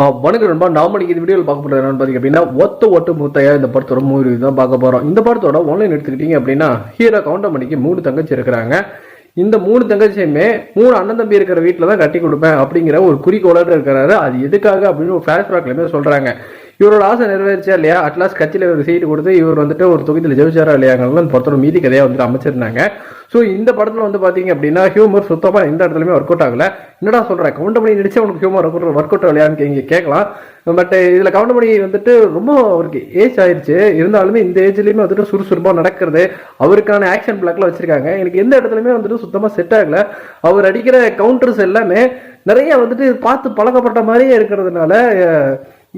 வணக்கம் நண்பா. நாம இன்னைக்கு இந்த வீடியோவில் பார்க்க போறது என்னன்னு பார்த்தீங்க அப்படின்னா, ஒத்த ஓட்டு முத்தையா இந்த படத்தோட மூவி தான் பார்க்க போறோம். இந்த படத்தோட ஒன்லைன் எடுத்துக்கிட்டீங்க அப்படின்னா, ஹீரோ கவுண்டமணிக்கு 3 தங்கச்சி இருக்கிறாங்க. இந்த 3 தங்கச்சியுமே 3 அண்ணன் தம்பி இருக்கிற வீட்டில் தான் கட்டி கொடுப்பேன் அப்படிங்கிற ஒரு குறிக்கோளோட இருக்கிறாரு. அது எதுக்காக அப்படின்னு ஒரு ஃபிளாஷ்பேக்லயுமே சொல்றாங்க. இவரோட ஆசை நிறைவேறிச்சா இல்லையா, அட்லாஸ்ட் கட்சியில் ஒரு சீட்டு கொடுத்து இவர் வந்துட்டு ஒரு தொகுதியில் ஜெயிச்சாரா இல்லையாங்கிறது படத்தோட மீதி கதையாக வந்துட்டு அமைச்சிருந்தாங்க. ஸோ இந்த படத்தில் வந்து பார்த்தீங்க அப்படின்னா ஹியூமர் சுத்தமாக எந்த இடத்துலையுமே ஒர்க் அவுட் ஆகல. என்னடா சொல்கிறேன், கவுண்டமணி நடிச்சா உனக்கு ஹியூமர் ஒர்க் அவுட் ஆகலையான்னு இங்கே கேட்கலாம். பட் இதில் கவுண்டமணி வந்துட்டு ரொம்ப அவருக்கு ஏஜ் ஆயிடுச்சு. இருந்தாலுமே இந்த ஏஜ்லேயுமே வந்துட்டு சுறுசுறுப்பாக நடக்கிறது, அவருக்கான ஆக்ஷன் பிளாக்லாம் வச்சிருக்காங்க. எனக்கு எந்த இடத்துலையுமே வந்துட்டு சுத்தமாக செட் ஆகல. அவர் அடிக்கிற கவுண்டர்ஸ் எல்லாமே நிறைய வந்துட்டு பார்த்து பழக்கப்பட்ட மாதிரியே இருக்கிறதுனால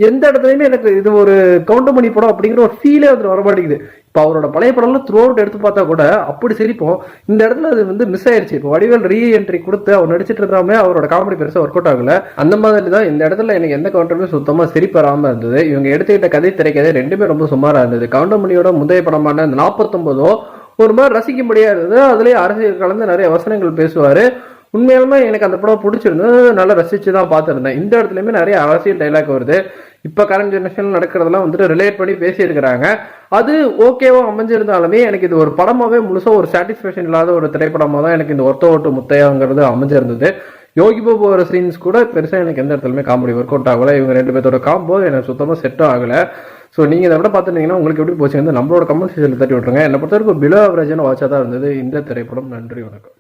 எந்த இடத்துலையுமே எனக்கு இது ஒரு கவுண்டமணி படம் அப்படிங்கிற ஒரு ஃபீலே வந்து வர மாட்டேங்குது. இப்போ அவரோட பழைய படம்லாம் த்ரூ அவுட் எடுத்து பார்த்தா கூட அப்படி சிரிப்போம். இந்த இடத்துல அது வந்து மிஸ் ஆயிடுச்சு. இப்போ வடிவேல் ரீ என்ட்ரி கொடுத்து அவர் நடிச்சிட்டு இருந்தாமே அவரோட காமெடி பெருசாக ஒர்க் அவுட் ஆகல. அந்த மாதிரி தான் இந்த இடத்துல எனக்கு எந்த கவுண்டருமே சுத்தமாக சிரிப்பு வராமல் இருந்தது. இவங்க எடுத்துக்கிட்ட கதை திரைக்கதை ரெண்டுமே ரொம்ப சுமாராக இருந்தது. கவுண்டமணியோட முந்தைய படமான இந்த 49 ஒரு மாதிரி ரசிக்க முடியாதது. அதுலேயே அரசியல் கலந்து நிறைய வசனங்கள் பேசுவார். உண்மையாலுமே எனக்கு அந்த படம் பிடிச்சிருந்தது, நல்லா ரசிச்சு தான் பார்த்துருந்தேன். இந்த இடத்துலையுமே நிறைய அரசியல் டைலாக் வருது. இப்போ கரண்ட் ஜெனரேஷன் நடக்கிறதெல்லாம் வந்துட்டு ரிலேட் பண்ணி பேசியிருக்கிறாங்க. அது ஓகேவா அமைஞ்சிருந்தாலுமே எனக்கு இது ஒரு படமாகவே முழுசாக ஒரு சாட்டிஸ்ஃபேக்ஷன் இல்லாத ஒரு திரைப்படமாக தான் எனக்கு இந்த ஒத்த ஓட்டு முத்தையாங்கிறது அமைஞ்சிருந்தது. யோகி பாபு ஒரு சீன்ஸ் கூட பெருசாக எனக்கு எந்த இடத்துலையுமே காமெடி ஒர்க் அவுட் ஆகலை. இவங்க 2 பேர்த்தோட காம்போ எனக்கு சுத்தமாக செட்டும் ஆகலை. ஸோ நீங்கள் இதை விட பார்த்துருந்தீங்கன்னா உங்களுக்கு எப்படி போச்சு வந்து நம்மளோட கமெண்ட் செக்ஷனில் தட்டி விட்டுருங்க. என்னை பொறுத்தவரைக்கும் பிலோ ஆவரேஜான வாட்சாக தான் இருந்தது இந்த திரைப்படம். நன்றி, வணக்கம்.